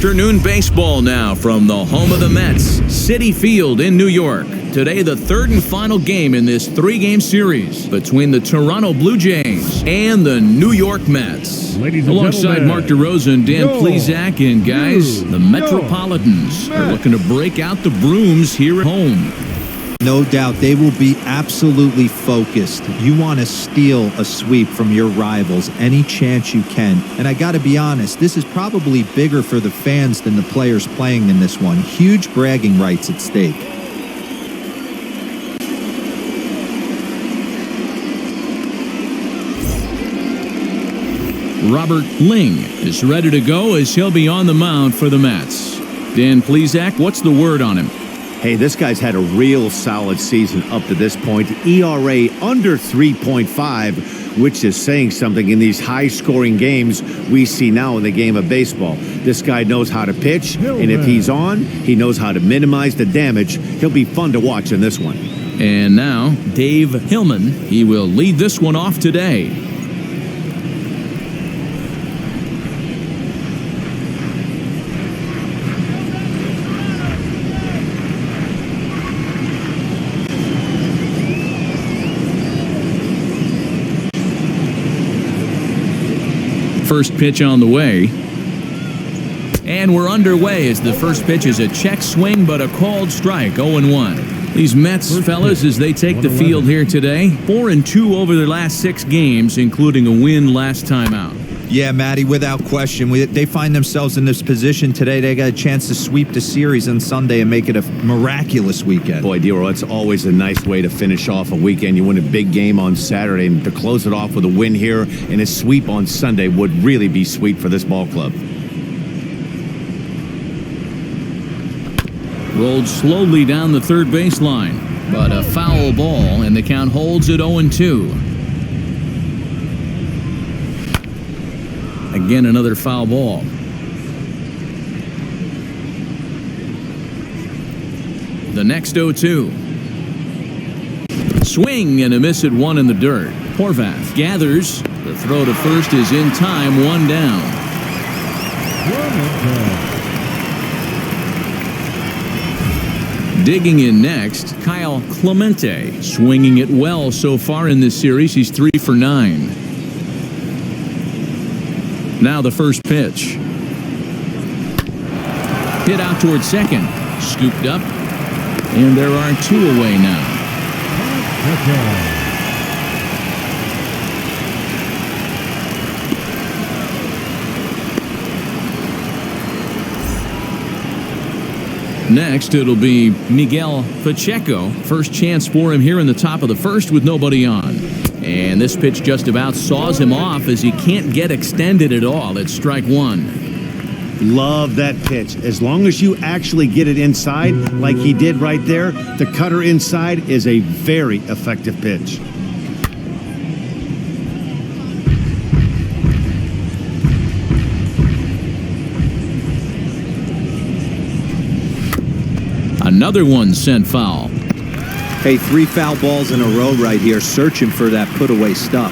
Afternoon baseball now from the home of the Mets, Citi Field in New York. Today, the third and final game in this three-game series between the Toronto Blue Jays and the New York Mets. Alongside Mark DeRosa and Dan Plesac, and guys, the Metropolitans are looking to break out the brooms here at home. No doubt they will be absolutely focused. You want to steal a sweep from your rivals any chance you can. And I got to be honest, this is probably bigger for the fans than the players playing in this one. Huge bragging rights at stake. Robert Ling is ready to go as he'll be on the mound for the Mets. Dan Plesac, what's the word on him? Hey, this guy's had a real solid season up to this point. ERA under 3.5, which is saying something in these high-scoring games we see now in the game of baseball. This guy knows how to pitch, and if he's on, he knows how to minimize the damage. He'll be fun to watch in this one. And now, Dave Hillman. He will lead this one off today. First pitch on the way. And we're underway as the first pitch is a check swing, but a called strike, 0-1. These Mets, fellas, as they take the field here today, 4-2 over their last 6 games, including a win last time out. Yeah, Matty, without question. They find themselves in this position today. They got a chance to sweep the series on Sunday and make it a miraculous weekend. Boy, Dero, that's always a nice way to finish off a weekend. You win a big game on Saturday, and to close it off with a win here and a sweep on Sunday would really be sweet for this ball club. Rolled slowly down the third baseline, but a foul ball, and the count holds at 0-2. Again, another foul ball. The next 0-2. Swing and a miss at 1 in the dirt. Horvath gathers. The throw to first is in time, 1 down. Digging in next, Kyle Clemente. Swinging it well so far in this series. He's 3 for 9. Now the first pitch. Hit out towards second. Scooped up. And there are 2 away now. Next, it'll be Miguel Pacheco. First chance for him here in the top of the first with nobody on. And this pitch just about saws him off as he can't get extended at all. It's strike 1. Love that pitch. As long as you actually get it inside, like he did right there, the cutter inside is a very effective pitch. Another one sent foul. Hey, 3 foul balls in a row right here, searching for that put-away stuff.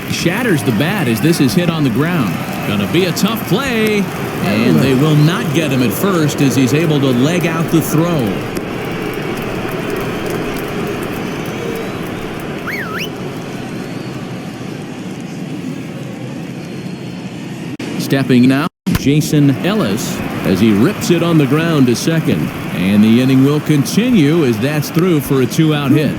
Shatters the bat as this is hit on the ground. Gonna be a tough play, and they will not get him at first as he's able to leg out the throw. Stepping now, Jason Ellis as he rips it on the ground to second. And the inning will continue as that's through for a 2-out hit.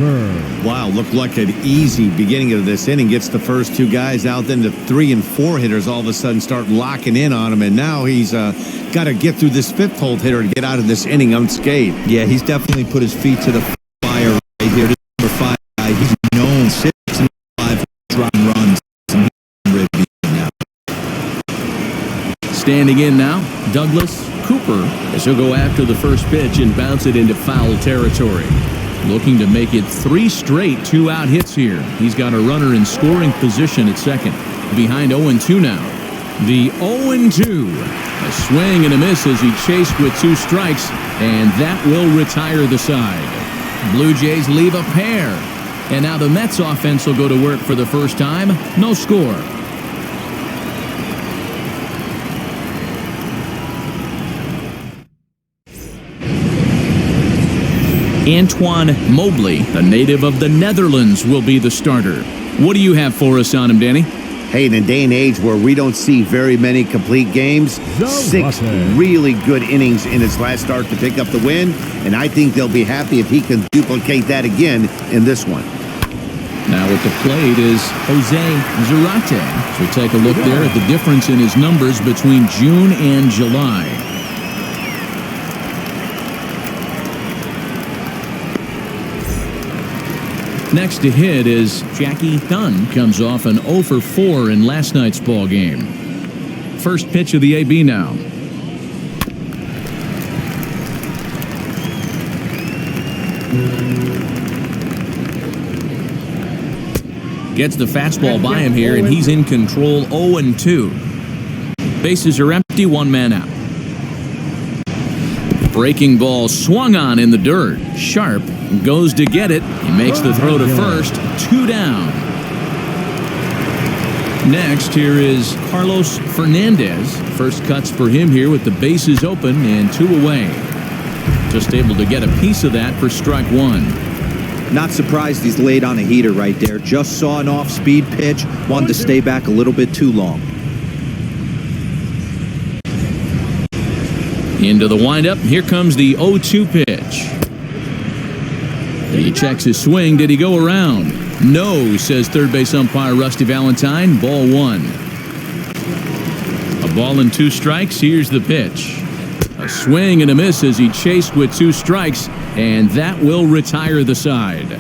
Wow, looked like an easy beginning of this inning. Gets the first 2 guys out, then the 3 and 4 hitters all of a sudden start locking in on him. And now he's got to get through this 5th hole hitter to get out of this inning unscathed. Yeah, he's definitely put his feet to the fire right here. This number 5 guy, he's known 6 and 5 dropping runs. And he's ready now. Standing in now, Douglas Cooper as he'll go after the first pitch and bounce it into foul territory. Looking to make it 3 straight 2-out hits here. He's got a runner in scoring position at second. Behind 0-2 now. The 0-2. A swing and a miss as he chased with 2 strikes, and that will retire the side. Blue Jays leave a pair. And now the Mets offense will go to work for the first time. No score. Antoine Mobley, a native of the Netherlands, will be the starter. What do you have for us on him, Danny? Hey, in a day and age where we don't see very many complete games, 6 really good innings in his last start to pick up the win, and I think they'll be happy if he can duplicate that again in this one. Now at the plate is Jose Zarate. So take a look there at the difference in his numbers between June and July. Next to hit is Jackie Dunn. Comes off an 0 for 4 in last night's ball game. First pitch of the AB now. Gets the fastball by him here, and he's in control. 0-2. Bases are empty, 1 man out. Breaking ball swung on in the dirt. Sharp goes to get it. He makes the throw to first. 2 down. Next, here is Carlos Fernandez. First cuts for him here with the bases open and 2 away. Just able to get a piece of that for strike 1. Not surprised he's laid on a heater right there. Just saw an off-speed pitch. Wanted to stay back a little bit too long. Into the windup. Here comes the 0-2 pitch. He checks his swing. Did he go around? No, says third base umpire Rusty Valentine. Ball 1. A ball and 2 strikes. Here's the pitch. A swing and a miss as he chased with 2 strikes, and that will retire the side.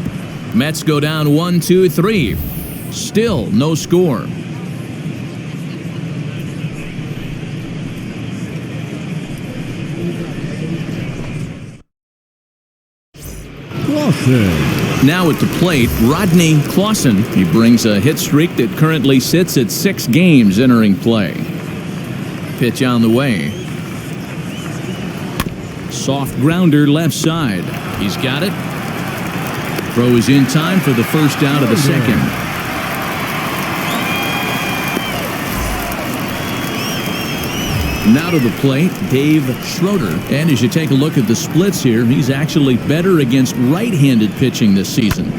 Mets go down 1-2-3. Still no score. Now at the plate, Rodney Clausen. He brings a hit streak that currently sits at 6 games entering play. Pitch on the way. Soft grounder left side. He's got it. Throw is in time for the first out of the second. Now to the plate, Dave Schroeder. And as you take a look at the splits here, he's actually better against right-handed pitching this season.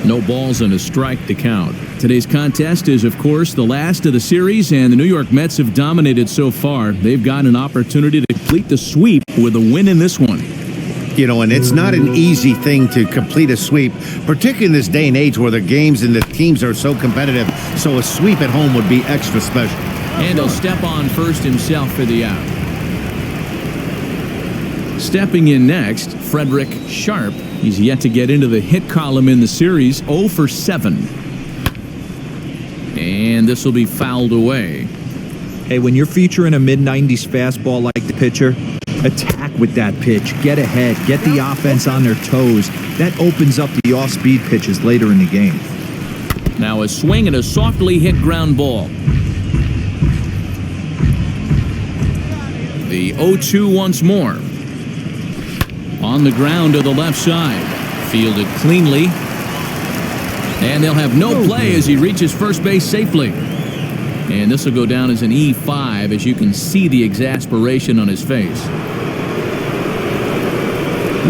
No balls and a strike to count. Today's contest is, of course, the last of the series, and the New York Mets have dominated so far. They've got an opportunity to complete the sweep with a win in this one. You know, and it's not an easy thing to complete a sweep, particularly in this day and age where the games and the teams are so competitive. So a sweep at home would be extra special. And he'll step on first himself for the out. Stepping in next, Frederick Sharp. He's yet to get into the hit column in the series, 0 for 7. And this will be fouled away. Hey, when you're featuring a mid-90s fastball like the pitcher, attack with that pitch. Get ahead. Get the offense on their toes. That opens up the off-speed pitches later in the game. Now a swing and a softly hit ground ball. The 0-2 once more. On the ground to the left side. Fielded cleanly. And they'll have no play as he reaches first base safely. And this will go down as an E5 as you can see the exasperation on his face.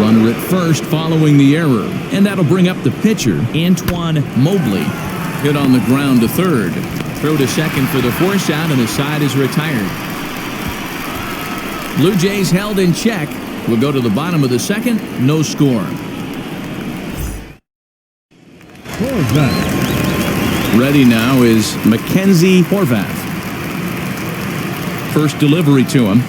Runner at first following the error. And that'll bring up the pitcher, Antoine Mobley. Hit on the ground to third. Throw to second for the force out, and the side is retired. Blue Jays held in check. We'll go to the bottom of the second. No score. Ready now is Mckenzie Horvath. First delivery to him.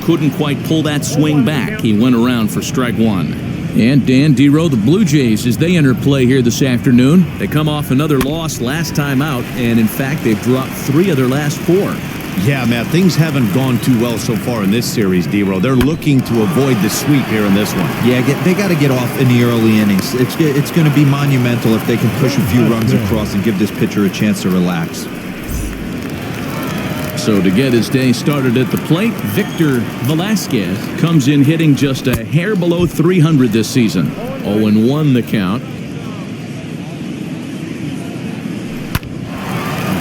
Couldn't quite pull that swing back. He went around for strike 1. And Dan Dero, the Blue Jays, as they enter play here this afternoon. They come off another loss last time out, and in fact, they've dropped 3 of their last 4. Yeah, Matt, things haven't gone too well so far in this series, Dero. They're looking to avoid the sweep here in this one. Yeah, they got to get off in the early innings. It's going to be monumental if they can push a few runs across and give this pitcher a chance to relax. So to get his day started at the plate, Victor Velasquez comes in hitting just a hair below 300 this season. 0-1 the count.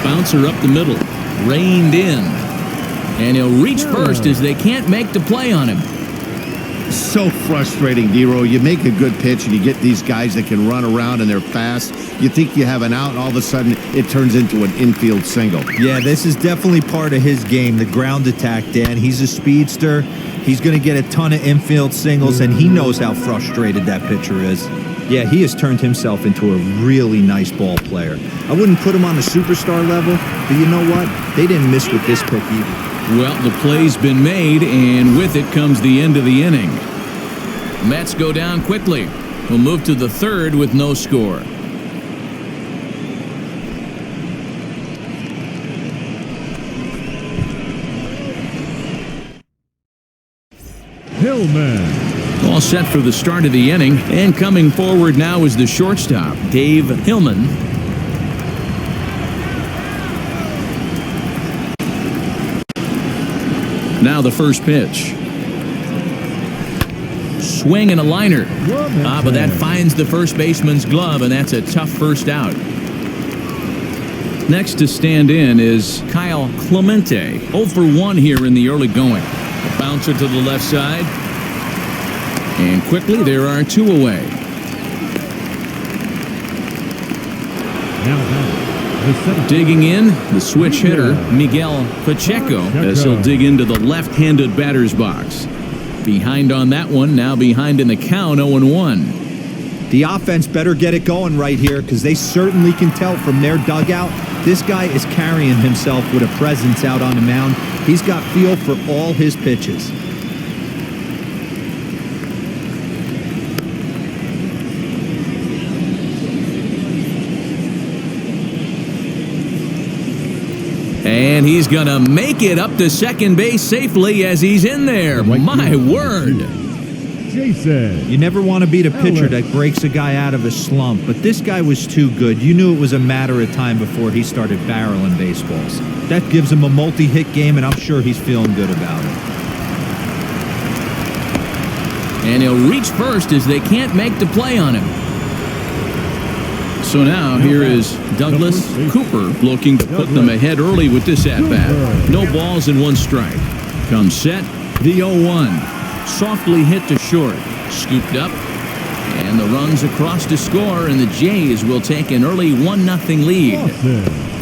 Bouncer up the middle. Reined in. And he'll reach first as they can't make the play on him. So frustrating, D-Row. You make a good pitch and you get these guys that can run around and they're fast. You think you have an out, and all of a sudden it turns into an infield single. Yeah, this is definitely part of his game, the ground attack, Dan. He's a speedster. He's going to get a ton of infield singles, and he knows how frustrated that pitcher is. Yeah, he has turned himself into a really nice ball player. I wouldn't put him on the superstar level, but you know what? They didn't miss with this pick either. Well, the play's been made, and with it comes the end of the inning. Mets go down quickly. We'll move to the third with no score. Hillman. All set for the start of the inning, and coming forward now is the shortstop, Dave Hillman. Now the first pitch. Swing and a liner. But that finds the first baseman's glove, and that's a tough first out. Next to stand in is Kyle Clemente. 0 for 1 here in the early going. A bouncer to the left side. And quickly there are 2 away. Digging in, the switch hitter, Miguel Pacheco, as he'll dig into the left-handed batter's box. Behind on that one, now behind in the count, 0-1. The offense better get it going right here, because they certainly can tell from their dugout this guy is carrying himself with a presence out on the mound. He's got feel for all his pitches. And he's going to make it up to second base safely as he's in there. My word. Jason. You never want to beat a pitcher that breaks a guy out of a slump, but this guy was too good. You knew it was a matter of time before he started barreling baseballs. That gives him a multi-hit game, and I'm sure he's feeling good about it. And he'll reach first as they can't make the play on him. So now here is Douglas Cooper looking to put them ahead early with this at-bat. No balls and 1 strike. Comes set, the 0-1. Softly hit to short. Scooped up. And the runs across to score, and the Jays will take an early 1-0 lead.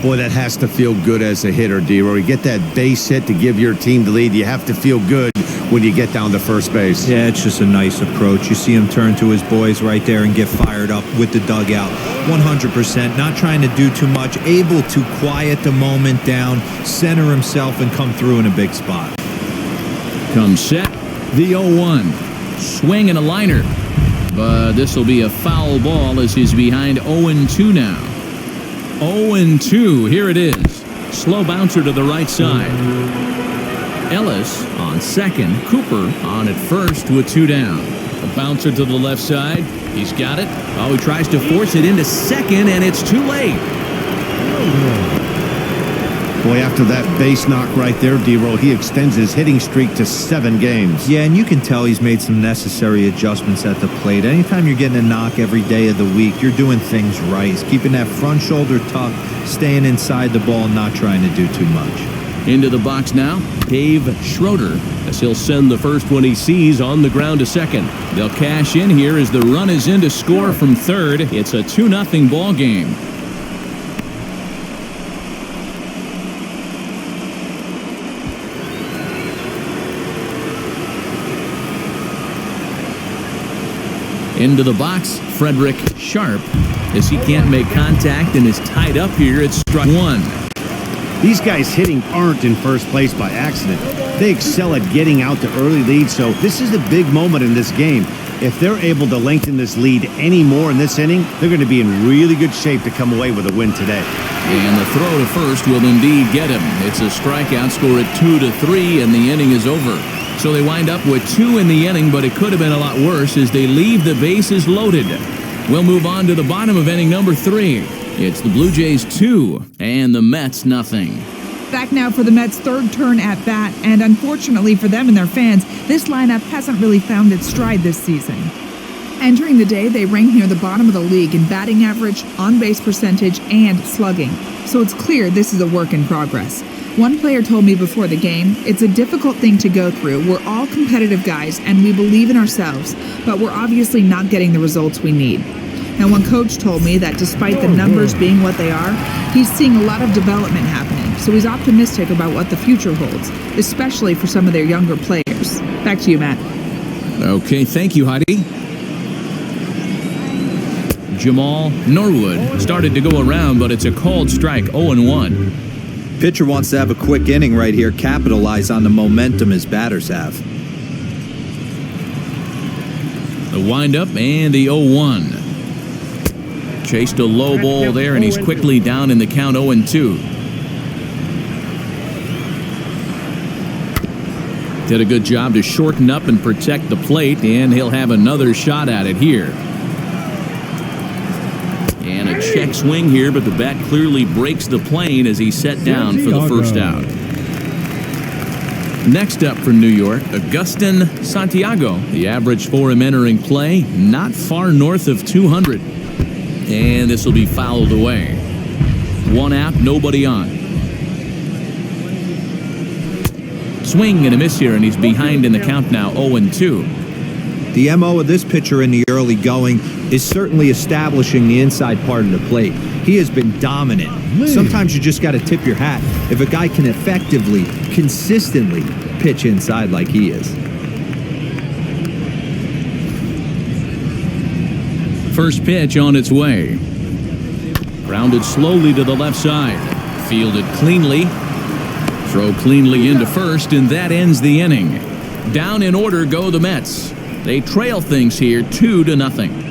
Boy, that has to feel good as a hitter, D-Roy. You get that base hit to give your team the lead. You have to feel good when you get down to first base. Yeah, it's just a nice approach. You see him turn to his boys right there and get fired up with the dugout. 100%, not trying to do too much, able to quiet the moment down, center himself, and come through in a big spot. Comes set, the 0-1. Swing and a liner. But this will be a foul ball as he's behind 0-2 now. 0-2, here it is. Slow bouncer to the right side. Ellis on second, Cooper on at first with 2 down. A bouncer to the left side. He's got it. Oh, he tries to force it into second, and it's too late. Boy, after that base knock right there, D-Roll, he extends his hitting streak to 7 games. Yeah, and you can tell he's made some necessary adjustments at the plate. Anytime you're getting a knock every day of the week, you're doing things right. He's keeping that front shoulder tucked, staying inside the ball, not trying to do too much. Into the box now, Dave Schroeder, as he'll send the first one he sees on the ground to second. They'll cash in here as the run is in to score from third. It's a 2-0 ball game. Into the box, Frederick Sharp, as he can't make contact and is tied up here at strike 1. These guys hitting aren't in first place by accident. They excel at getting out to early leads, so this is a big moment in this game. If they're able to lengthen this lead any more in this inning, they're going to be in really good shape to come away with a win today. And the throw to first will indeed get him. It's a strikeout score at 2-3, and the inning is over. So they wind up with 2 in the inning, but it could have been a lot worse as they leave the bases loaded. We'll move on to the bottom of inning number 3. It's the Blue Jays 2 and the Mets nothing. Back now for the Mets' third turn at bat, and unfortunately for them and their fans, this lineup hasn't really found its stride this season. Entering the day, they rank near the bottom of the league in batting average, on-base percentage, and slugging. So it's clear this is a work in progress. One player told me before the game, it's a difficult thing to go through. We're all competitive guys, and we believe in ourselves, but we're obviously not getting the results we need. And one coach told me that despite the numbers being what they are, he's seeing a lot of development happening. So he's optimistic about what the future holds, especially for some of their younger players. Back to you, Matt. Okay, thank you, Heidi. Jamal Norwood started to go around, but it's a called strike, 0-1. Pitcher wants to have a quick inning right here, capitalize on the momentum his batters have. The windup and the 0-1. Chased a low ball there, and he's quickly down in the count, 0-2. Did a good job to shorten up and protect the plate, and he'll have another shot at it here. And a check swing here, but the bat clearly breaks the plane as he's set down for the first out. Next up for New York, Augustine Santiago. The average for him entering play, not far north of 200. And this will be fouled away. One out, nobody on. Swing and a miss here, and he's behind in the count now, 0-2. The MO of this pitcher in the early going is certainly establishing the inside part of the plate. He has been dominant. Sometimes you just got to tip your hat if a guy can effectively, consistently pitch inside like he is. First pitch on its way. Grounded slowly to the left side. Fielded cleanly. Throw cleanly into first, and that ends the inning. Down in order go the Mets. They trail things here 2-0.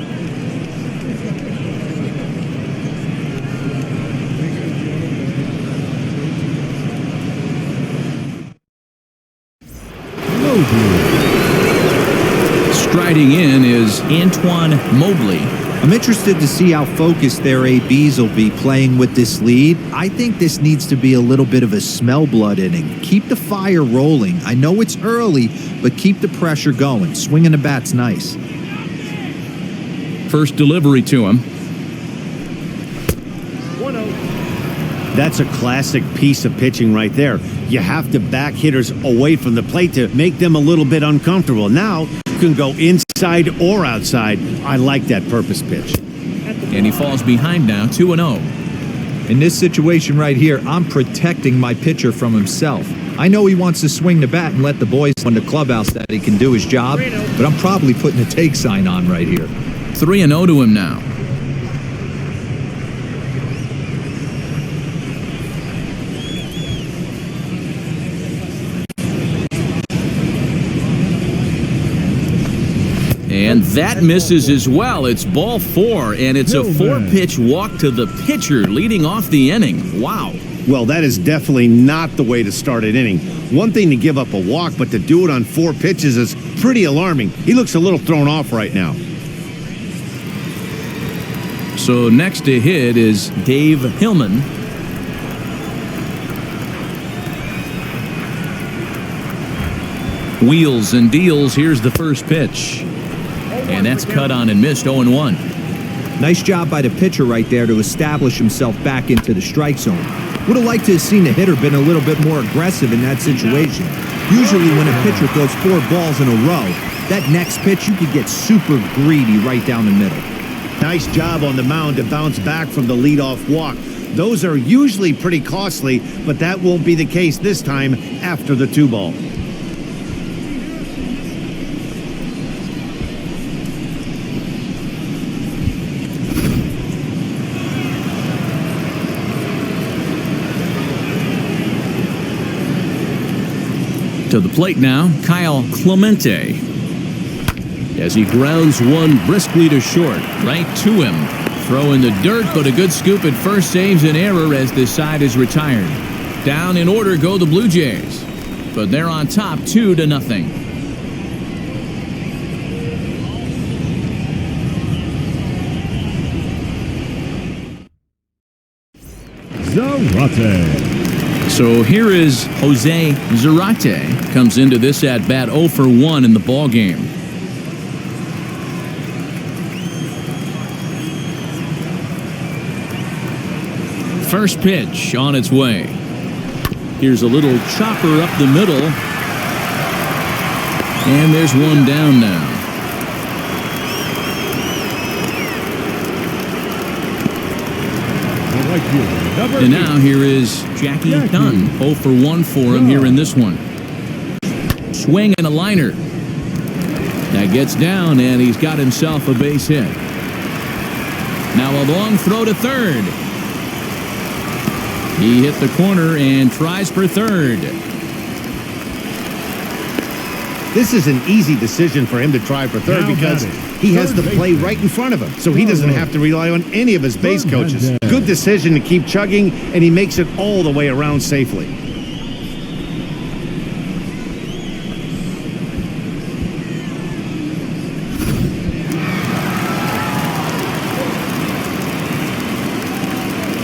Striding in is Antoine Mobley. I'm interested to see how focused their ABs will be playing with this lead. I think this needs to be a little bit of a smell blood inning. Keep the fire rolling. I know it's early, but keep the pressure going. Swinging the bat's nice. First delivery to him. That's a classic piece of pitching right there. You have to back hitters away from the plate to make them a little bit uncomfortable. Now you can go inside or outside. I like that purpose pitch. And he falls behind now, 2-0. In this situation right here, I'm protecting my pitcher from himself. I know he wants to swing the bat and let the boys in the clubhouse that he can do his job, but I'm probably putting a take sign on right here. 3-0 to him now. And that misses as well. It's ball 4, and it's a 4-pitch walk to the pitcher leading off the inning. Wow. Well, that is definitely not the way to start an inning. One thing to give up a walk, but to do it on 4 pitches is pretty alarming. He looks a little thrown off right now. So next to hit is Dave Hillman. Wheels and deals. Here's the first pitch. And that's cut on and missed, 0-1. Nice job by the pitcher right there to establish himself back into the strike zone. Would have liked to have seen the hitter been a little bit more aggressive in that situation. Usually when a pitcher throws 4 balls in a row, that next pitch you could get super greedy right down the middle. Nice job on the mound to bounce back from the leadoff walk. Those are usually pretty costly, but that won't be the case this time after the 2-ball. To the plate now, Kyle Clemente. As he grounds one briskly to short, right to him. Throw in the dirt, but a good scoop at first saves an error as this side is retired. Down in order go the Blue Jays, but they're on top 2-0. Zarate. So here is Jose Zarate. Comes into this at-bat 0 for 1 in the ballgame. First pitch on its way. Here's a little chopper up the middle. And there's one down now. And now here is Jackie Dunn. 0 for 1 for him here in this one. Swing and a liner. That gets down, and he's got himself a base hit. Now a long throw to third. He hit the corner and tries for third. This is an easy decision for him to try for third because he has the play right in front of him, so he doesn't have to rely on any of his base coaches. Good decision to keep chugging, and he makes it all the way around safely.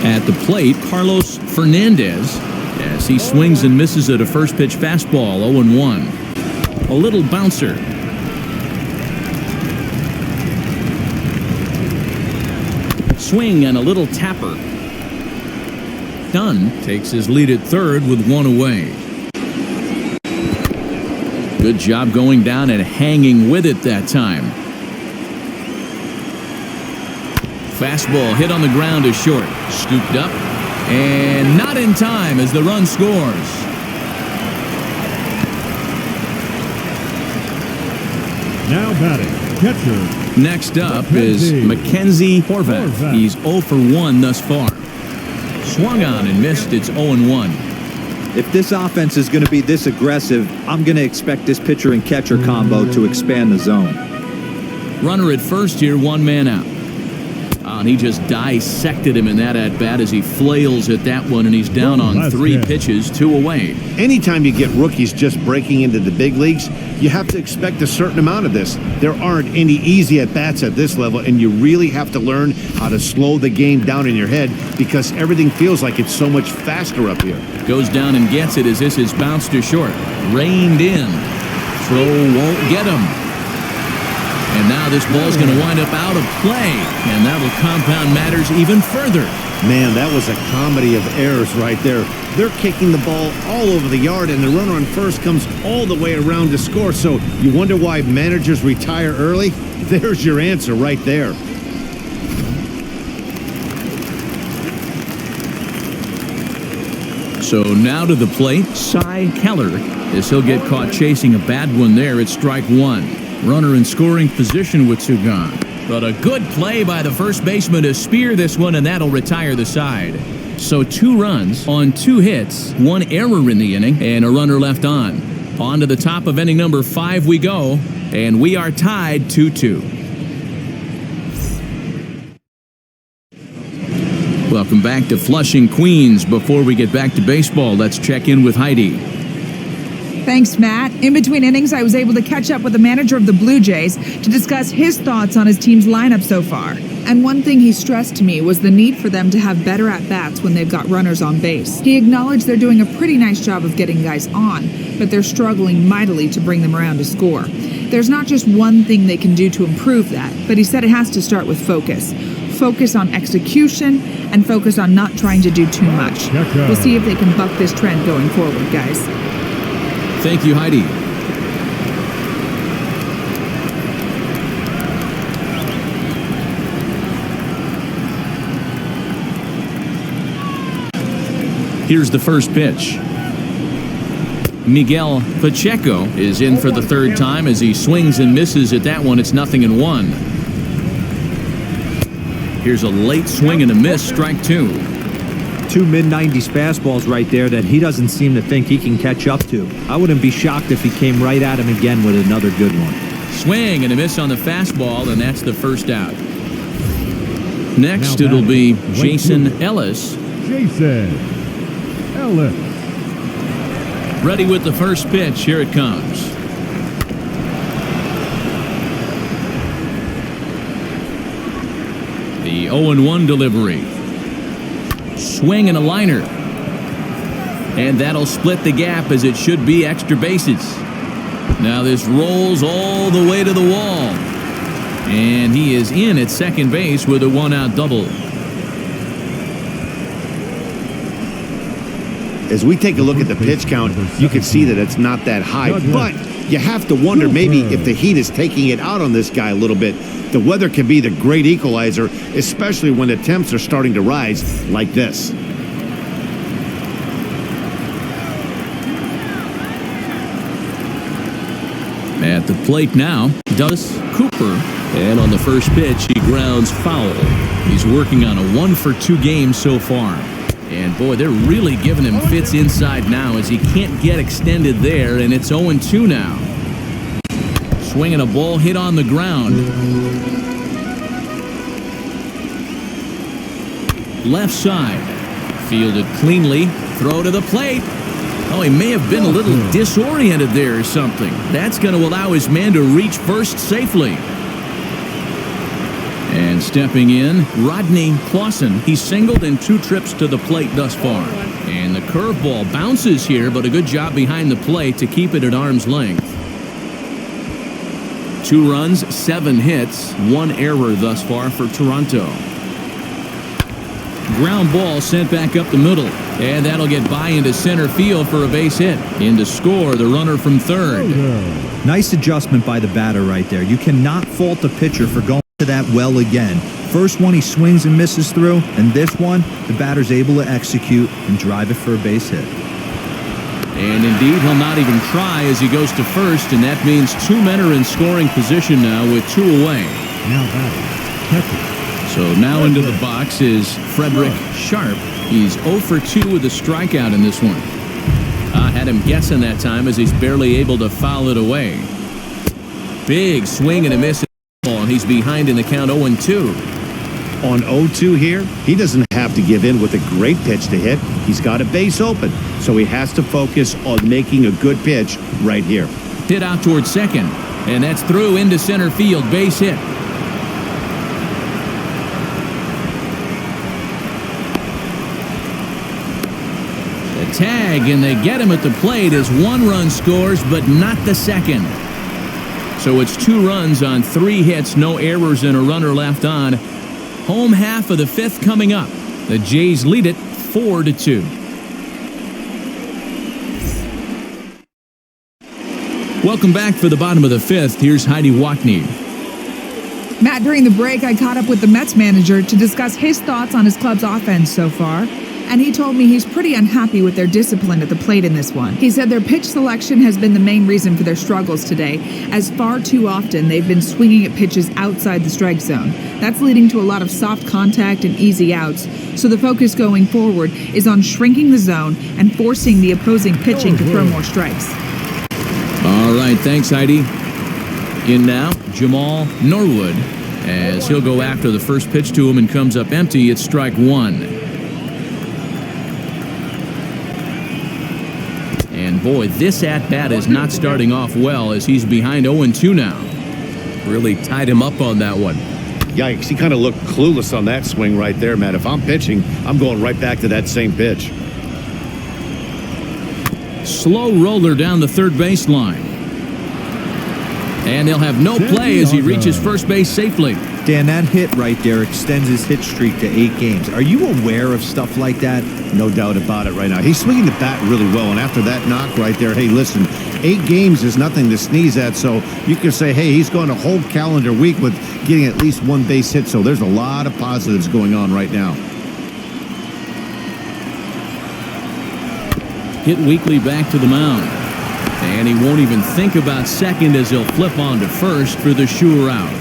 At the plate, Carlos Fernandez, as he swings and misses at a first pitch fastball, 0-1. A little bouncer. Swing and a little tapper. Dunn takes his lead at third with one away. Good job going down and hanging with it that time. Fastball hit on the ground is short. Scooped up and not in time as the run scores. Now batting, catcher. Next up is Mckenzie Horvath. He's 0 for 1 thus far. Swung on and missed. It's 0-1. If this offense is going to be this aggressive, I'm going to expect this pitcher and catcher combo to expand the zone. Runner at first here, one man out. And he just dissected him in that at-bat as he flails at that one, and he's down on 3 pitches, 2 away. Anytime you get rookies just breaking into the big leagues, you have to expect a certain amount of this. There aren't any easy at-bats at this level, and you really have to learn how to slow the game down in your head because everything feels like it's so much faster up here. Goes down and gets it as this is bounced to short. Reined in. Throw won't get him. And now this ball's going to wind up out of play, and that'll compound matters even further. Man, that was a comedy of errors right there. They're kicking the ball all over the yard, and the runner on first comes all the way around to score. So you wonder why managers retire early? There's your answer right there. So now to the plate, Cy Keller, as he'll get caught chasing a bad one there at strike 1. Runner in scoring position with Sugan. But a good play by the first baseman to spear this one, and that'll retire the side. So 2 runs on 2 hits, 1 error in the inning, and a runner left on. On to the top of inning number 5 we go, and we are tied 2-2. Welcome back to Flushing, Queens. Before we get back to baseball, let's check in with Heidi. Thanks, Matt. In between innings, I was able to catch up with the manager of the Blue Jays to discuss his thoughts on his team's lineup so far. And one thing he stressed to me was the need for them to have better at-bats when they've got runners on base. He acknowledged they're doing a pretty nice job of getting guys on, but they're struggling mightily to bring them around to score. There's not just one thing they can do to improve that, but he said it has to start with focus. Focus on execution and focus on not trying to do too much. We'll see if they can buck this trend going forward, guys. Thank you, Heidi. Here's the first pitch. Miguel Pacheco is in for the 3rd time as he swings and misses at that one. It's 0-1. Here's a late swing and a miss, strike 2. 2 mid-90s fastballs right there that he doesn't seem to think he can catch up to. I wouldn't be shocked if he came right at him again with another good one. Swing and a miss on the fastball, and that's the first out. Next, it'll be Jason Ellis. Jason Ellis. Ready with the first pitch. Here it comes. The 0-1 delivery. Swing and a liner. And that'll split the gap as it should be extra bases. Now this rolls all the way to the wall. And he is in at second base with a 1-out double. As we take a look at the pitch count, you can see that it's not that high. But you have to wonder maybe if the heat is taking it out on this guy a little bit. The weather can be the great equalizer, especially when the temps are starting to rise like this. At the plate now, Ellis Cooper. And on the first pitch, he grounds foul. He's working on a 1-for-2 game so far. And boy, they're really giving him fits inside now as he can't get extended there, and it's 0-2 now. Swinging a ball hit on the ground. Left side. Fielded cleanly. Throw to the plate. Oh, he may have been a little disoriented there or something. That's going to allow his man to reach first safely. And stepping in, Rodney Clausen. He's singled in 2 trips to the plate thus far. And the curveball bounces here, but a good job behind the plate to keep it at arm's length. 2 runs, 7 hits, 1 error thus far for Toronto. Ground ball sent back up the middle. And that'll get by into center field for a base hit. In to score, the runner from third. Nice adjustment by the batter right there. You cannot fault the pitcher for going to that well again. First one he swings and misses through, and this one, the batter's able to execute and drive it for a base hit. And indeed, he'll not even try as he goes to first, and that means 2 men are in scoring position now with 2 away. Now batting, catcher. So now into the box is Frederick Sharp. He's 0-for-2 with a strikeout in this one. Had him guessing that time as he's barely able to foul it away. Big swing and a miss, and he's behind in the count 0-2. On 0-2 here, he doesn't have to give in with a great pitch to hit. He's got a base open, so he has to focus on making a good pitch right here. Hit out towards second, and that's through into center field, base hit. Tag, and they get him at the plate as 1 run scores, but not the second. So it's 2 runs on 3 hits, no errors, and a runner left on. Home half of the 5th coming up. The Jays lead it 4-2. Welcome back for the bottom of the 5th. Here's Heidi Watney. Matt, during the break, I caught up with the Mets manager to discuss his thoughts on his club's offense so far. And he told me he's pretty unhappy with their discipline at the plate in this one. He said their pitch selection has been the main reason for their struggles today, as far too often they've been swinging at pitches outside the strike zone. That's leading to a lot of soft contact and easy outs, so the focus going forward is on shrinking the zone and forcing the opposing pitching to throw more strikes. All right, thanks, Heidi. In now, Jamal Norwood, as he'll go after the first pitch to him and comes up empty. It's strike 1. And boy, this at-bat is not starting off well as he's behind 0-2 now. Really tied him up on that one. Yikes, he kind of looked clueless on that swing right there, Matt. If I'm pitching, I'm going right back to that same pitch. Slow roller down the third baseline. And he'll have no play as he reaches first base safely. Dan, that hit right there extends his hit streak to 8 games. Are you aware of stuff like that? No doubt about it right now. He's swinging the bat really well, and after that knock right there, hey, listen, 8 games is nothing to sneeze at, so you can say, hey, he's going a whole calendar week with getting at least 1 base hit, so there's a lot of positives going on right now. Hit Weekly back to the mound. And he won't even think about second as he'll flip on to first for the sure out.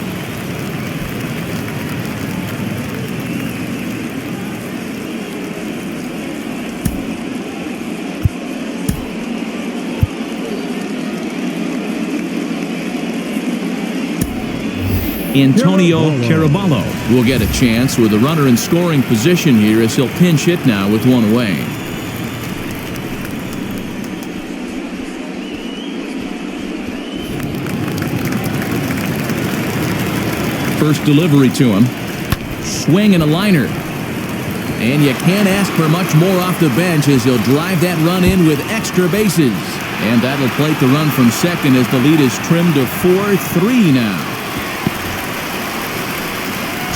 Antonio Caraballo will get a chance with a runner in scoring position here as he'll pinch hit now with 1 away. First delivery to him. Swing and a liner. And you can't ask for much more off the bench as he'll drive that run in with extra bases. And that'll plate the run from second as the lead is trimmed to 4-3 now.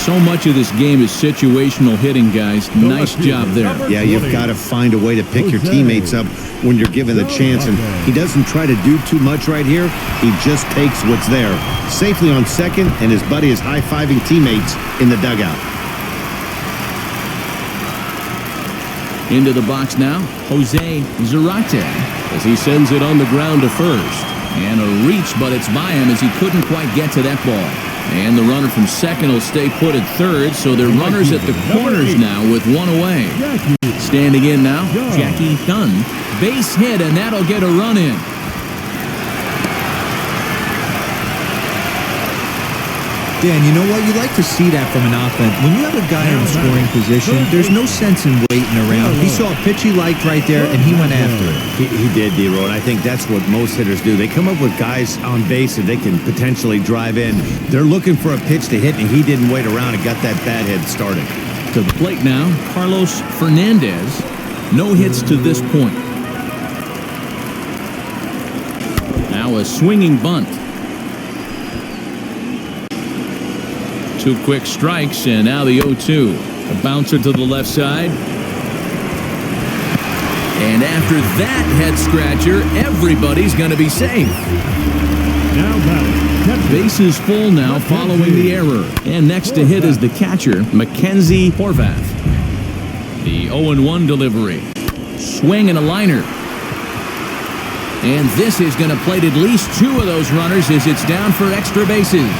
So much of this game is situational hitting, guys. Nice job there. Yeah, you've got to find a way to pick your teammates up when you're given the chance, and he doesn't try to do too much right here. He just takes what's there. Safely on second, and his buddy is high-fiving teammates in the dugout. Into the box now, Jose Zarate, as he sends it on the ground to first. And a reach, but it's by him as he couldn't quite get to that ball. And the runner from second will stay put at third, so they're runners at the corners now with one away. Standing in now, Jackie Dunn. Base hit, and that'll get a run in. Dan, you know what? You like to see that from an offense. When you have a guy in scoring position, there's no sense in waiting around. He saw a pitch he liked right there, and he went after it. He did, D-Row, and I think that's what most hitters do. They come up with guys on base that they can potentially drive in. They're looking for a pitch to hit, and he didn't wait around and got that bat head started. To the plate now, Carlos Fernandez. No hits to this point. Now a swinging bunt. 2 quick strikes, and now the 0-2. A bouncer to the left side. And after that head scratcher, everybody's going to be safe. Now batting. Bases full now following the error. And next to hit is the catcher, Mckenzie Horvath. The 0-1 delivery. Swing and a liner. And this is going to plate at least 2 of those runners as it's down for extra bases.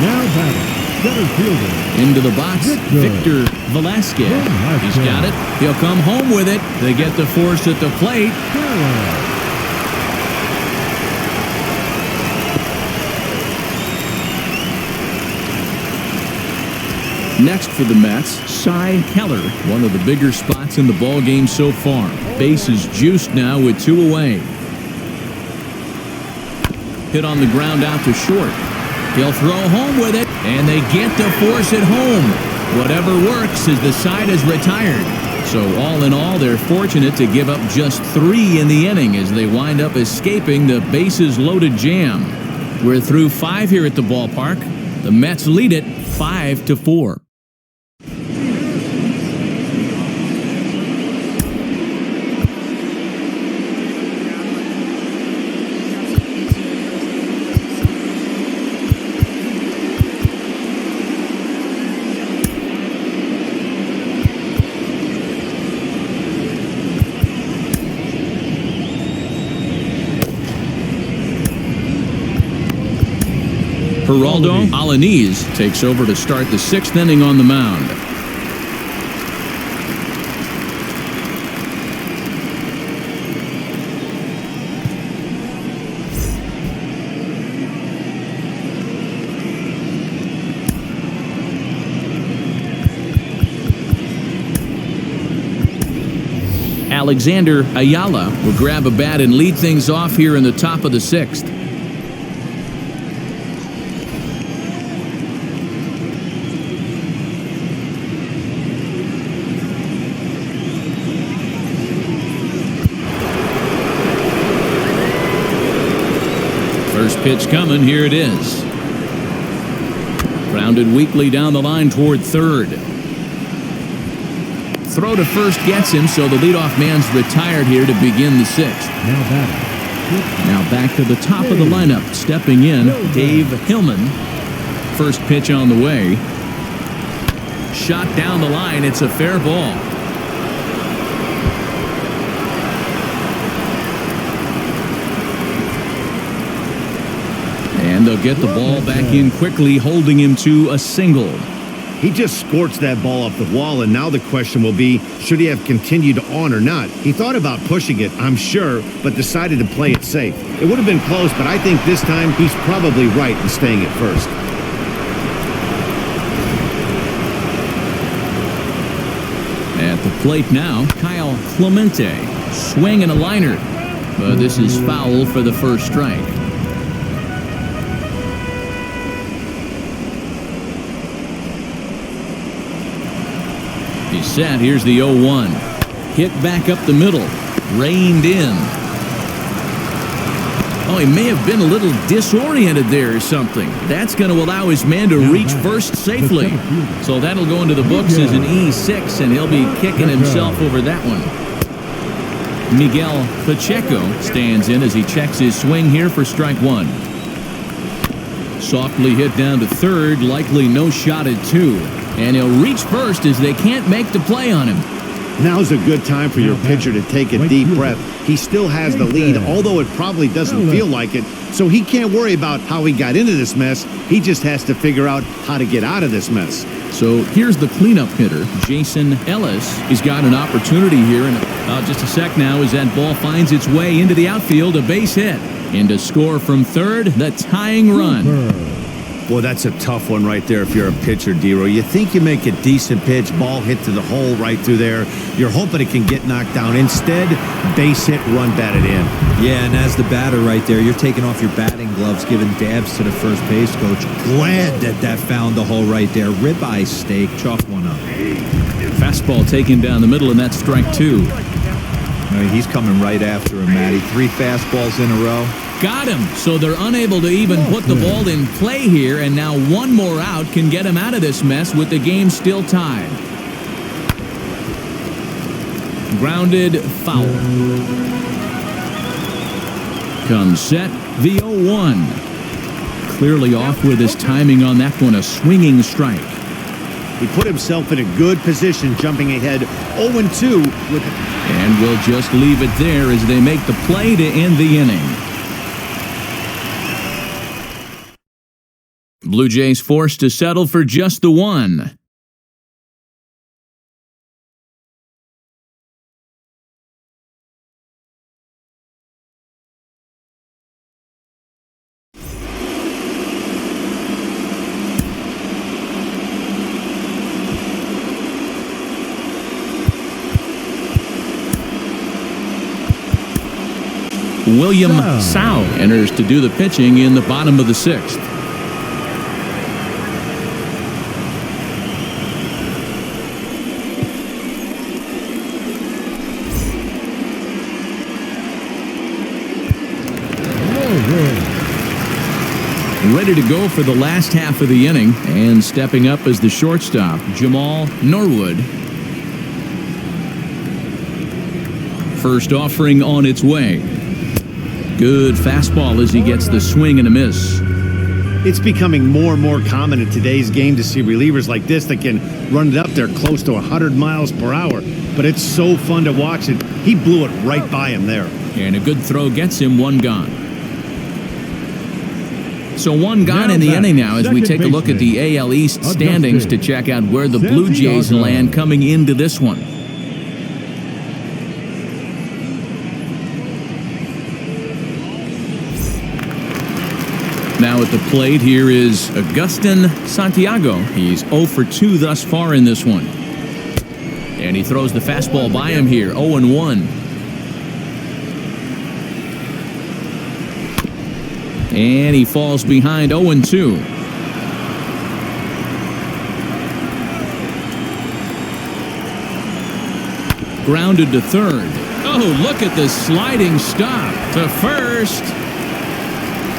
Now batting. Center fielder. Into the box, Victor Velasquez. He's got it. He'll come home with it. They get the force at the plate. Next for the Mets, Cy Keller, one of the bigger spots in the ball game so far. Base is juiced now with 2 away. Hit on the ground out to short. He'll throw home with it, and they get the force at home. Whatever works as the side is retired. So all in all, they're fortunate to give up just 3 in the inning as they wind up escaping the bases-loaded jam. We're through 5 here at the ballpark. The Mets lead it 5-4. Geraldo Alanis takes over to start the 6th inning on the mound. Alexander Ayala will grab a bat and lead things off here in the top of the 6th. First pitch coming, here it is. Grounded weakly down the line toward third. Throw to first gets him, so the leadoff man's retired here to begin the 6th. Now batting. Now back to the top of the lineup. Stepping in, Dave Hillman. First pitch on the way. Shot down the line. It's a fair ball. And they'll get the ball back in quickly, holding him to a single. He just scorched that ball off the wall, and now the question will be, should he have continued on or not? He thought about pushing it, I'm sure, but decided to play it safe. It would have been close, but I think this time he's probably right in staying at first. At the plate now, Kyle Clemente. Swing and a liner. But this is foul for the first strike. He's set. Here's the 0-1. Hit back up the middle. Reined in. Oh, he may have been a little disoriented there or something. That's going to allow his man to reach first safely. So that'll go into the books as an E6, and he'll be kicking himself over that one. Miguel Pacheco stands in as he checks his swing here for strike one. Softly hit down to third, likely no shot at two. And he'll reach first as they can't make the play on him. Now's a good time for your pitcher to take a deep breath. He still has the lead, although it probably doesn't feel like it. So he can't worry about how he got into this mess. He just has to figure out how to get out of this mess. So here's the cleanup hitter, Jason Ellis. He's got an opportunity here in just a sec now as that ball finds its way into the outfield, a base hit. And to score from third, the tying run. Boy, that's a tough one right there if you're a pitcher, D-Roy. You think you make a decent pitch, ball hit to the hole right through there. You're hoping it can get knocked down. Instead, base hit, run batted in. Yeah, and as the batter right there, you're taking off your batting gloves, giving dabs to the first base coach. Glad that found the hole right there. Ribeye steak, chalk one up. Fastball taken down the middle, and that's strike two. I mean, he's coming right after him, Matty. 3 fastballs in a row. Got him. So they're unable to even put the ball in play here, and now one more out can get him out of this mess with the game still tied. Grounded foul. Comes set, the 0-1. Clearly off with his timing on that one, a swinging strike. He put himself in a good position, jumping ahead 0-2 with. And we'll just leave it there as they make the play to end the inning. Blue Jays forced to settle for just the one. William Sao enters to do the pitching in the bottom of the 6th. Ready to go for the last half of the inning, and stepping up as the shortstop, Jamal Norwood. First offering on its way. Good fastball as he gets the swing and a miss. It's becoming more and more common in today's game to see relievers like this that can run it up there close to 100 miles per hour. But it's so fun to watch it. He blew it right by him there. And a good throw gets him one gone. So one gone in the inning now as we take a look at the AL East standings to check out where the Blue Jays land coming into this one. Now at the plate here is Augustine Santiago. He's 0 for 2 thus far in this one. And he throws the fastball by him here, 0-1. And he falls behind 0-2. Grounded to third. Oh, look at the sliding stop to first.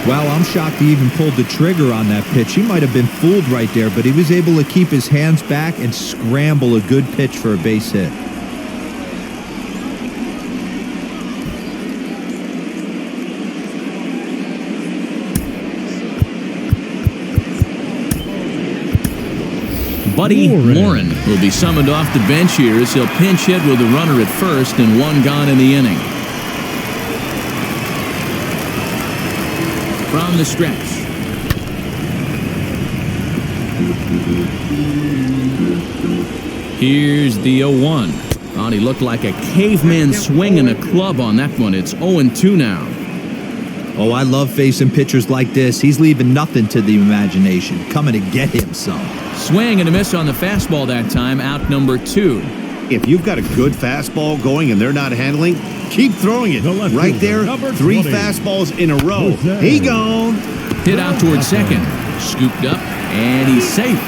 Wow, I'm shocked he even pulled the trigger on that pitch. He might have been fooled right there, but he was able to keep his hands back and scramble a good pitch for a base hit. Buddy Warren will be summoned off the bench here as he'll pinch hit with a runner at first and one gone in the inning. From the stretch. Here's the 0-1. Oh, he looked like a caveman swinging a club on that one. It's 0-2 now. Oh, I love facing pitchers like this. He's leaving nothing to the imagination. Coming to get him some. Swing and a miss on the fastball that time, out number 2. If you've got a good fastball going and they're not handling, keep throwing it. Right there, 3 fastballs in a row. He gone. Hit out towards second. Scooped up, and he's safe.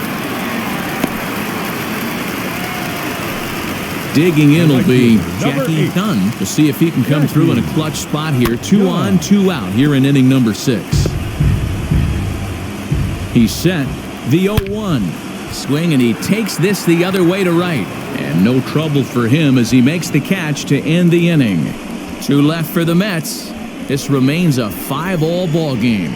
Digging in will be Jackie Dunn to see if he can come through in a clutch spot here. 2 on, 2 out here in inning number 6. He's set. The 0-1. Swing, and he takes this the other way to right. And no trouble for him as he makes the catch to end the inning. 2 left for the Mets. This remains a 5-all ball game.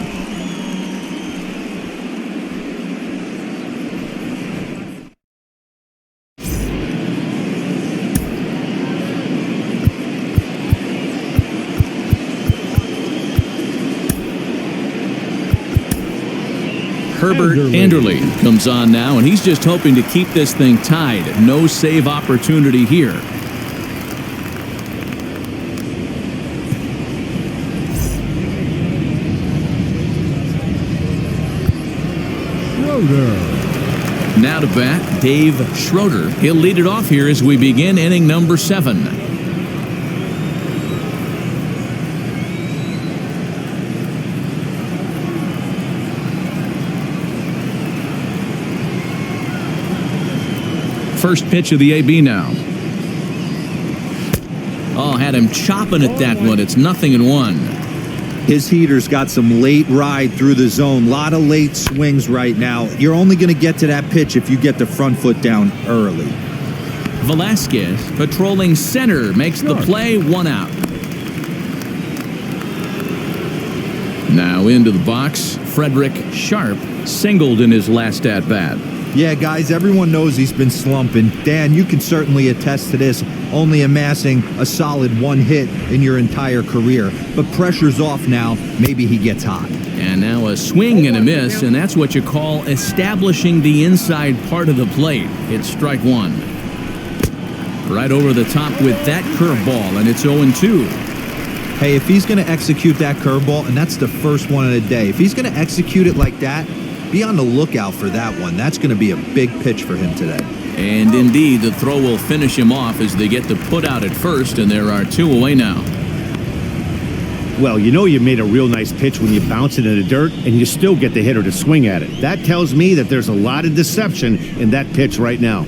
Herbert Anderle comes on now, and he's just hoping to keep this thing tied. No save opportunity here. Now to bat, Dave Schroeder. He'll lead it off here as we begin inning number 7. First pitch of the AB now. Oh, had him chopping at that one. It's 0-1. His heater's got some late ride through the zone. A lot of late swings right now. You're only going to get to that pitch if you get the front foot down early. Velasquez patrolling center makes the play. 1 out. Now into the box, Frederick Sharp singled in his last at-bat. Yeah, guys, everyone knows he's been slumping. Dan, you can certainly attest to this, only amassing a solid 1 hit in your entire career. But pressure's off now. Maybe he gets hot. And now a swing and a miss, and that's what you call establishing the inside part of the plate. It's strike 1. Right over the top with that curveball, and it's 0-2. Hey, if he's going to execute that curveball, and that's the first one of the day, if he's going to execute it like that, be on the lookout for that one. That's going to be a big pitch for him today. And indeed, the throw will finish him off as they get the put out at first, and there are 2 away now. Well, you know you made a real nice pitch when you bounce it in the dirt and you still get the hitter to swing at it. That tells me that there's a lot of deception in that pitch right now.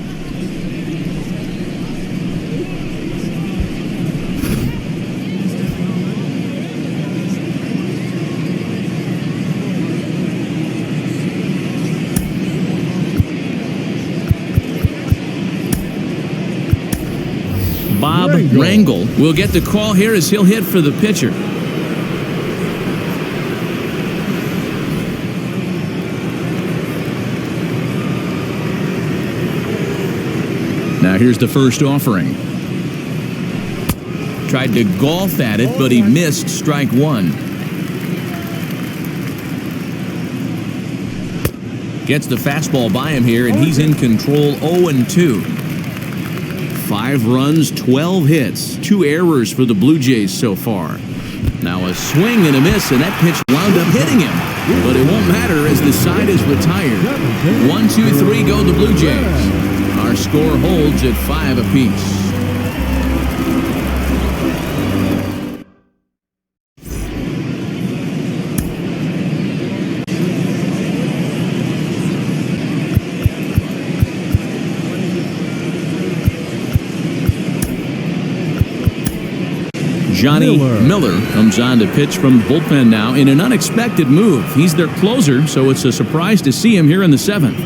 Bob Rangel will get the call here as he'll hit for the pitcher. Now here's the first offering. Tried to golf at it, but he missed strike 1. Gets the fastball by him here, and he's in control. 0-2. 5 runs, 12 hits, 2 errors for the Blue Jays so far. Now a swing and a miss, and that pitch wound up hitting him. But it won't matter as the side is retired. 1, 2, 3 go the Blue Jays. Our score holds at 5 apiece. Johnny Miller comes on to pitch from the bullpen now in an unexpected move. He's their closer, so it's a surprise to see him here in the 7th.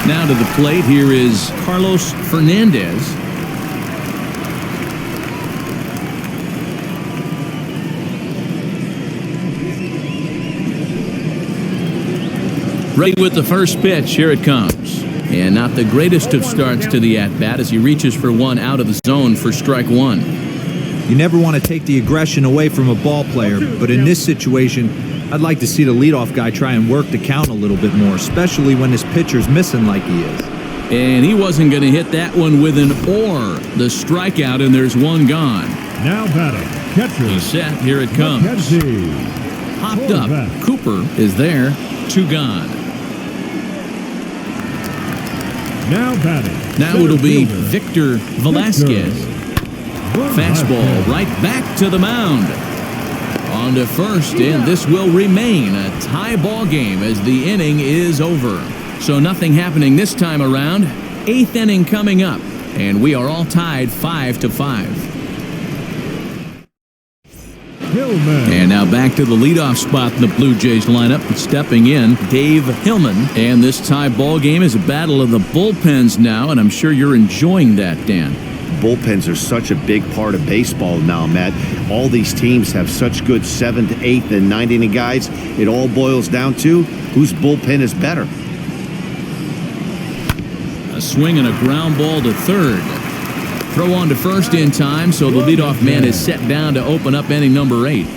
Now to the plate, here is Carlos Fernandez. Ready with the first pitch. Here it comes. And not the greatest of starts to the at-bat as he reaches for one out of the zone for strike 1. You never want to take the aggression away from a ball player, but in this situation, I'd like to see the leadoff guy try and work the count a little bit more, especially when his pitcher's missing like he is. And he wasn't going to hit that one with an or. The strikeout, and there's one gone. Now batting, catcher. He's set. Here it comes. Mckenzie Popped up. Horvath. Cooper is there. 2 gone. Now batting. Now center it'll be fielder, Victor Velasquez. Fastball right back to the mound. On to first, and this will remain a tie ball game as the inning is over. So nothing happening this time around. 8th inning coming up, and we are all tied 5-5. Hillman. And now back to the leadoff spot in the Blue Jays lineup. Stepping in, Dave Hillman. And this tie ball game is a battle of the bullpens now, and I'm sure you're enjoying that, Dan. Bullpens are such a big part of baseball now, Matt. All these teams have such good 7th, 8th, and 9th inning guys. It all boils down to whose bullpen is better. A swing and a ground ball to third. Throw on to first in time, so the leadoff man is set down to open up inning number 8.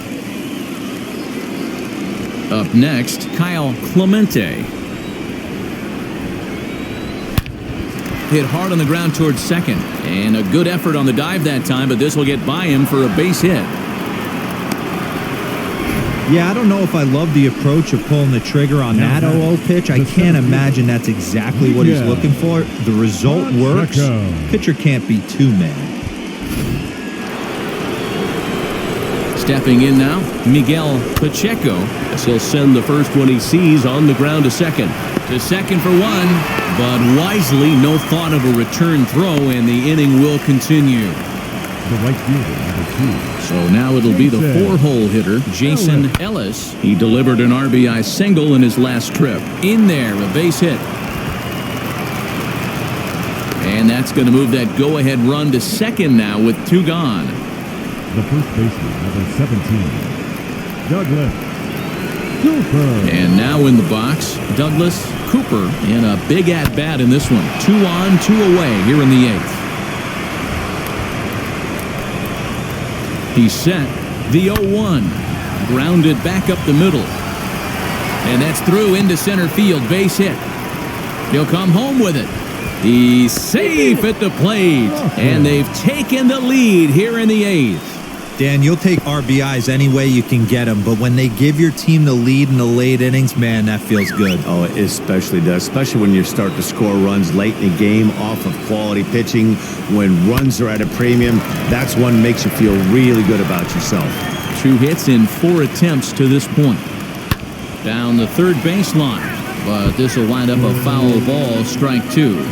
Up next, Kyle Clemente. Hit hard on the ground towards second. And a good effort on the dive that time, but this will get by him for a base hit. Yeah, I don't know if I love the approach of pulling the trigger on that 0-0 pitch. I can't imagine that's exactly what he's looking for. The result works. Pitcher can't be too mad. Stepping in now, Miguel Pacheco. As he'll send the first one he sees on the ground to second. To second for one, but wisely, no thought of a return throw, and the inning will continue. The right fielder, number 2. So now it'll be the 4-hole hitter, Jason Ellis. He delivered an RBI single in his last trip. In there, a base hit. And that's going to move that go-ahead run to second now with 2 gone. The first baseman, number 17, Douglas Cooper. And now in the box, Douglas Cooper in a big at-bat in this one. 2 on, 2 away here in the 8th. He's set. The 0-1. Grounded back up the middle. And that's through into center field. Base hit. He'll come home with it. He's safe at the plate. And they've taken the lead here in the 8th. Dan, you'll take RBIs any way you can get them, but when they give your team the lead in the late innings, man, that feels good. Oh, it especially does, especially when you start to score runs late in the game off of quality pitching. When runs are at a premium, that's what makes you feel really good about yourself. 2 hits in 4 attempts to this point. Down the third baseline, but this will wind up a foul ball, strike 2.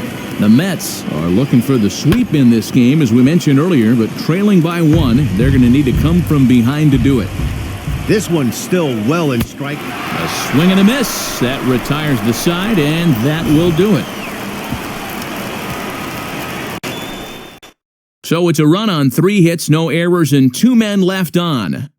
The Mets are looking for the sweep in this game, as we mentioned earlier, but trailing by 1, they're going to need to come from behind to do it. This one's still well in strike. A swing and a miss. That retires the side, and that will do it. So it's a run on 3 hits, no errors, and 2 men left on.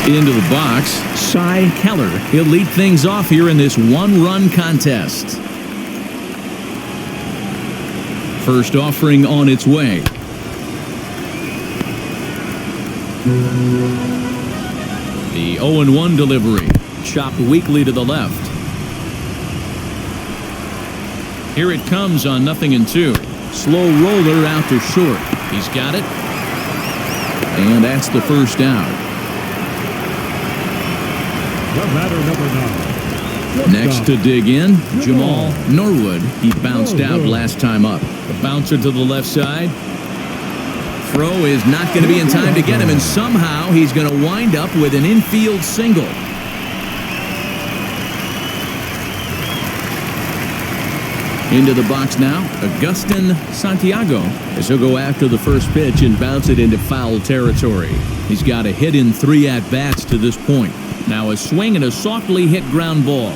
Into the box, Cy Keller. He'll lead things off here in this 1-run contest. First offering on its way. The 0-1 delivery. Chopped weakly to the left. Here it comes on 0-2. Slow roller out to short. He's got it. And that's the first out. The batter, number 9. Next to dig in, Jamal Norwood. He bounced out last time up. The bouncer to the left side. Throw is not going to be in time to get him, and somehow he's going to wind up with an infield single. Into the box now, Augustine Santiago, as he'll go after the first pitch and bounce it into foul territory. He's got a hit in 3 at-bats to this point. Now a swing and a softly hit ground ball.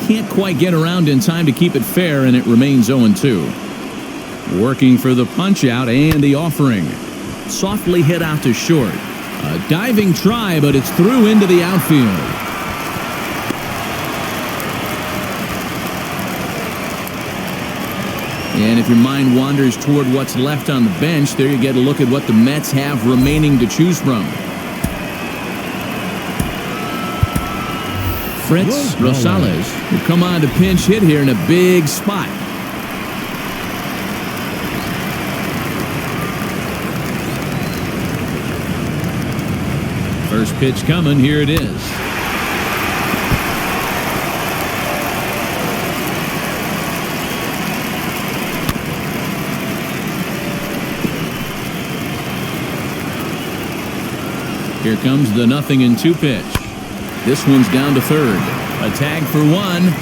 Can't quite get around in time to keep it fair, and it remains 0-2. Working for the punch-out and the offering. Softly hit out to short. A diving try, but it's through into the outfield. And if your mind wanders toward what's left on the bench, there you get a look at what the Mets have remaining to choose from. Fritz Rosales will come on to pinch hit here in a big spot. First pitch coming. Here it is. Here comes the 0-2 pitch. This one's down to third. A tag for one.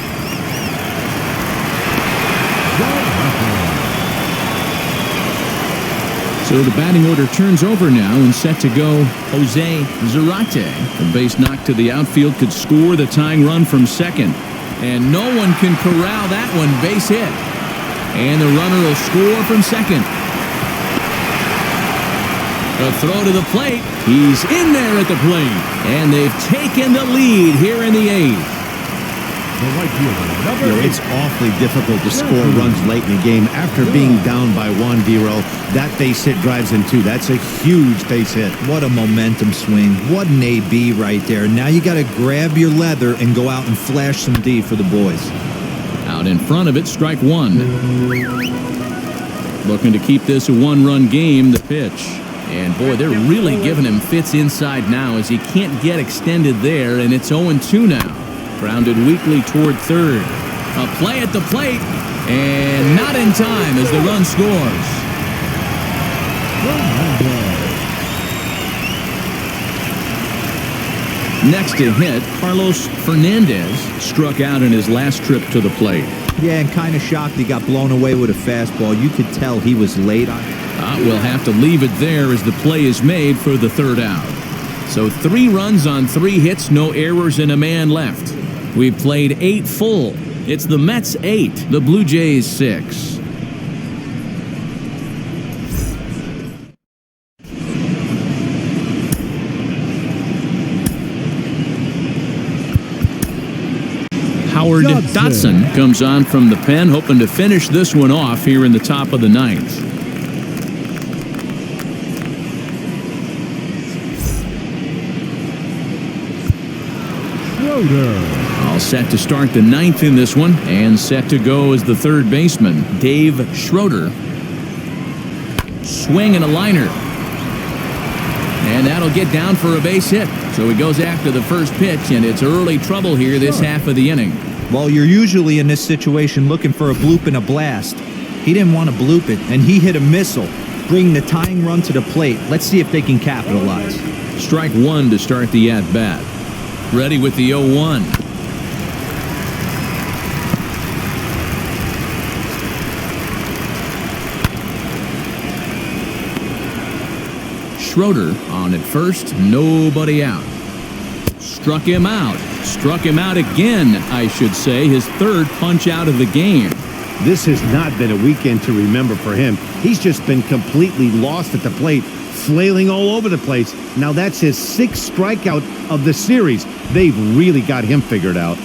So the batting order turns over now and set to go Jose Zarate. A base knock to the outfield could score the tying run from second. And no one can corral that one. Base hit. And the runner will score from second. A throw to the plate. He's in there at the plate. And they've taken the lead here in the 8th. It's awfully difficult to score runs late in the game after being down by one, D-Roll. That base hit drives in two. That's a huge base hit. What a momentum swing. What an AB right there. Now you got to grab your leather and go out and flash some D for the boys. Out in front of it, strike one. Looking to keep this a one-run game, the pitch. And boy, they're really giving him fits inside now as he can't get extended there, and it's 0-2 now. Grounded weakly toward third. A play at the plate, and not in time as the run scores. Next to hit, Carlos Fernandez struck out in his last trip to the plate. Yeah, and kind of shocked he got blown away with a fastball. You could tell he was late on it. We'll have to leave it there as the play is made for the third out. So 3 runs on 3 hits, no errors, and a man left. We've played 8 full. It's the Mets 8, the Blue Jays 6. Howard Dotson comes on from the pen, hoping to finish this one off here in the top of the 9th. All set to start the 9th in this one, and set to go as the third baseman, Dave Schroeder. Swing and a liner. And that'll get down for a base hit. So he goes after the first pitch, and it's early trouble here this half of the inning. Well, you're usually in this situation looking for a bloop and a blast. He didn't want to bloop it, and he hit a missile, bringing the tying run to the plate. Let's see if they can capitalize. Strike one to start the at-bat. Ready with the 0-1. Schroeder on at first, nobody out. Struck him out. Struck him out again, I should say. His third punch out of the game. This has not been a weekend to remember for him. He's just been completely lost at the plate, flailing all over the place. Now that's his 6th strikeout of the series. They've really got him figured out.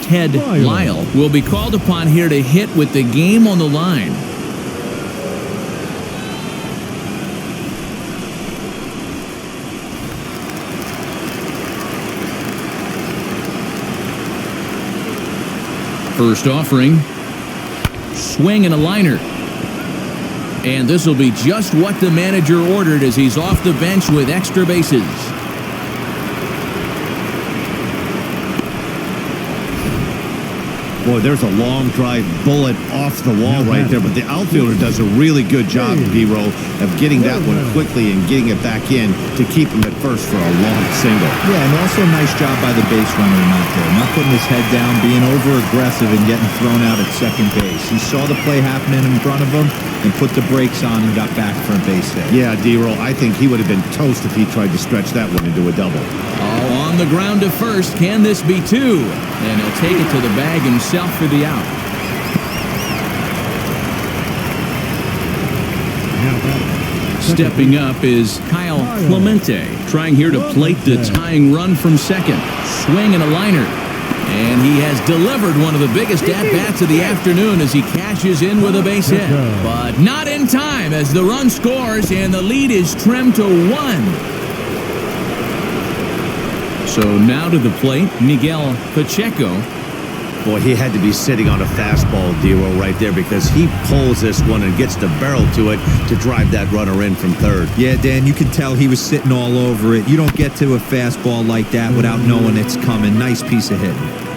Ted Lyle will be called upon here to hit with the game on the line. First offering. Swing and a liner. And this will be just what the manager ordered as he's off the bench with extra bases. Boy, there's a long drive bullet off the wall right there, but the outfielder does a really good job, D-Roll, of getting that one quickly and getting it back in to keep him at first for a long single. Yeah, and also a nice job by the base runner out there, not putting his head down, being over-aggressive and getting thrown out at second base. He saw the play happening in front of him and put the brakes on and got back for a base hit. Yeah, D-Roll, I think he would have been toast if he tried to stretch that one into a double. All on the ground to first. Can this be 2? And he'll take it to the bag himself for the out. Stepping up is Kyle Clemente, trying here to plate the tying run from second. Swing and a liner. And he has delivered one of the biggest at-bats of the afternoon as he cashes in with a base hit. But not in time as the run scores and the lead is trimmed to 1. So now to the plate, Miguel Pacheco. Boy, he had to be sitting on a fastball, D-Roll, right there, because he pulls this one and gets the barrel to it to drive that runner in from third. Yeah, Dan, you can tell he was sitting all over it. You don't get to a fastball like that without knowing it's coming. Nice piece of hitting.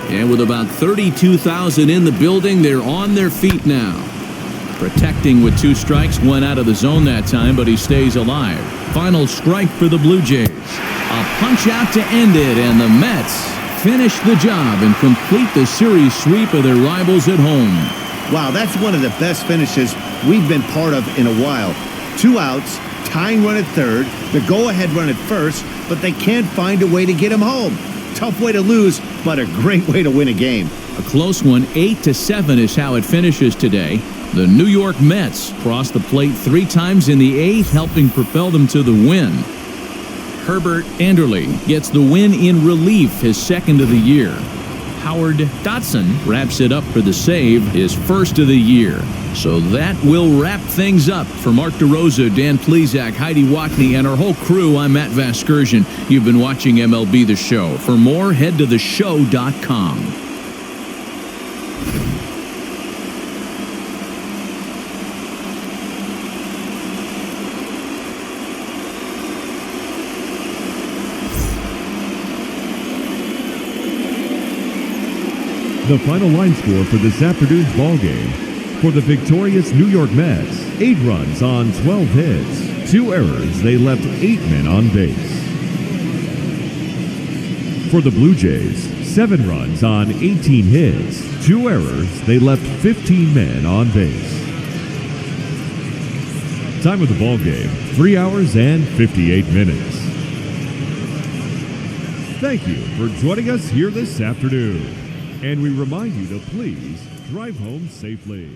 And with about 32,000 in the building, they're on their feet now. Protecting with 2 strikes, 1 out of the zone that time, but he stays alive. Final strike for the Blue Jays. A punch out to end it, and the Mets finish the job and complete the series sweep of their rivals at home. Wow, that's one of the best finishes we've been part of in a while. 2 outs, tying run at third, the go-ahead run at first, but they can't find a way to get him home. Tough way to lose, but a great way to win a game. A close one, 8-7 is how it finishes today. The New York Mets crossed the plate 3 times in the 8th, helping propel them to the win. Herbert Anderle gets the win in relief, his 2nd of the year. Howard Dotson wraps it up for the save, his 1st of the year. So that will wrap things up. For Mark DeRosa, Dan Plesac, Heidi Watney, and our whole crew, I'm Matt Vasgersian. You've been watching MLB The Show. For more, head to theshow.com. The final line score for this afternoon's ballgame. For the victorious New York Mets, 8 runs on 12 hits, 2 errors. They left 8 men on base. For the Blue Jays, 7 runs on 18 hits, 2 errors. They left 15 men on base. Time of the ballgame, 3 hours and 58 minutes. Thank you for joining us here this afternoon. And we remind you to please drive home safely.